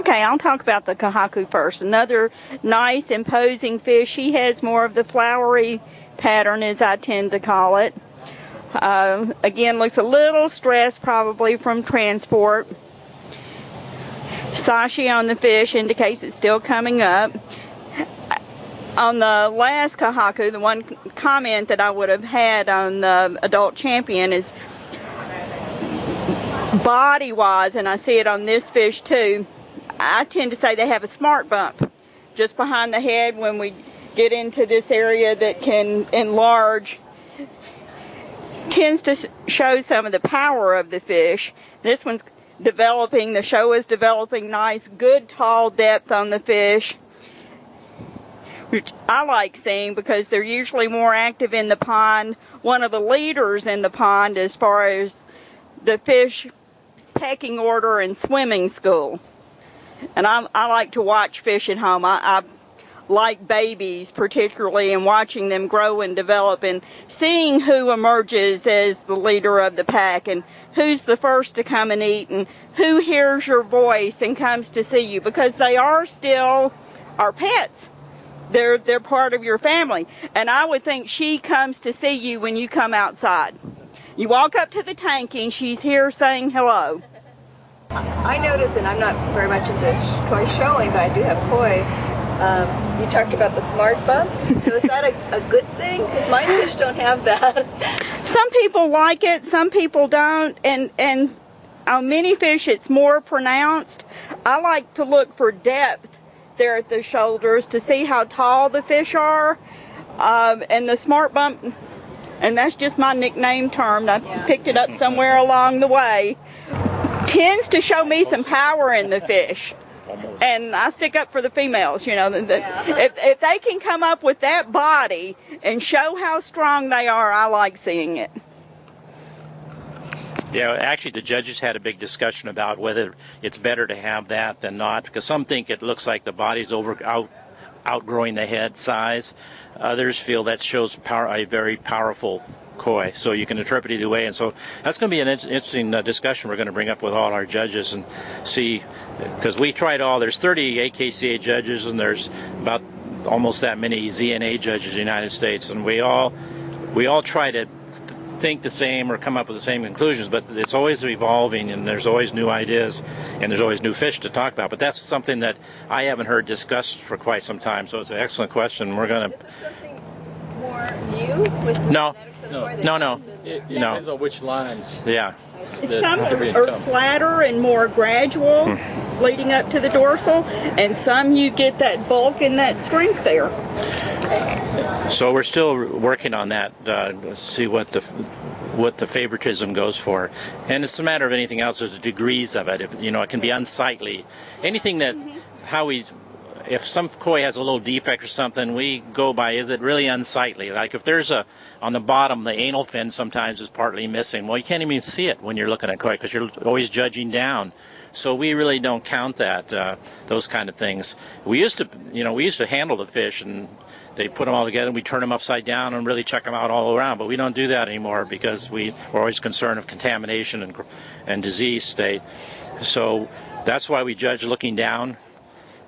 Okay, I'll talk about the Kohaku first. Another nice, imposing fish. She has more of the flowery pattern, as I tend to call it. Again, looks a little stressed probably from transport. Sashi on the fish indicates it's still coming up. On the last Kohaku, the one comment that I would have had on the adult champion is body-wise, and I see it on this fish too, I tend to say they have a smart bump just behind the head when we get into this area that can enlarge. Tends to show some of the power of the fish. This one's developing, the Showa is developing nice, good tall depth on the fish, which I like seeing because they're usually more active in the pond. One of the leaders in the pond as far as the fish pecking order and swimming school. And I like to watch fish at home. I like babies particularly, and watching them grow and develop and seeing who emerges as the leader of the pack and who's the first to come and eat and who hears your voice and comes to see you, because they are still our pets. They're part of your family. And I would think she comes to see you when you come outside. You walk up to the tank and she's here saying hello. I noticed, and I'm not very much into koi showing, but I do have koi. You talked about the smart bump. So is that a good thing? Because my fish don't have that. Some people like it, some people don't, and on many fish it's more pronounced. I like to look for depth there at the shoulders to see how tall the fish are, and the smart bump, and that's just my nickname term. I picked it up somewhere along the way. Tends to show me some power in the fish. And I stick up for the females, you know. If they can come up with that body and show how strong they are, I like seeing it. Yeah, actually the judges had a big discussion about whether it's better to have that than not, because some think it looks like the body's outgrowing the head size. Others feel that shows a very powerful koi, so you can interpret it either way. And so that's going to be an interesting discussion we're going to bring up with all our judges and see, because we tried there's 30 AKCA judges and there's about almost that many ZNA judges in the United States, and we all try to think the same or come up with the same conclusions, but it's always evolving and there's always new ideas and there's always new fish to talk about. But that's something that I haven't heard discussed for quite some time, so it's an excellent question. We're going to... Is this something more new? With No. It depends on which lines. Yeah. Some are flatter and more gradual leading up to the dorsal, and some you get that bulk and that strength there. So we're still working on that, see what the favoritism goes for, and it's a matter of anything else. There's the degrees of it. If, it can be unsightly. Anything that if some koi has a little defect or something, we go by, is it really unsightly? Like if there's on the bottom, the anal fin sometimes is partly missing. Well, you can't even see it when you're looking at koi because you're always judging down. So we really don't count that, those kind of things. We used to handle the fish and they put them all together and we turn them upside down and really check them out all around, but we don't do that anymore because we're always concerned of contamination and disease state. So that's why we judge looking down.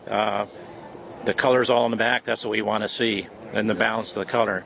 The color's all in the back, that's what we want to see, and the balance of the color.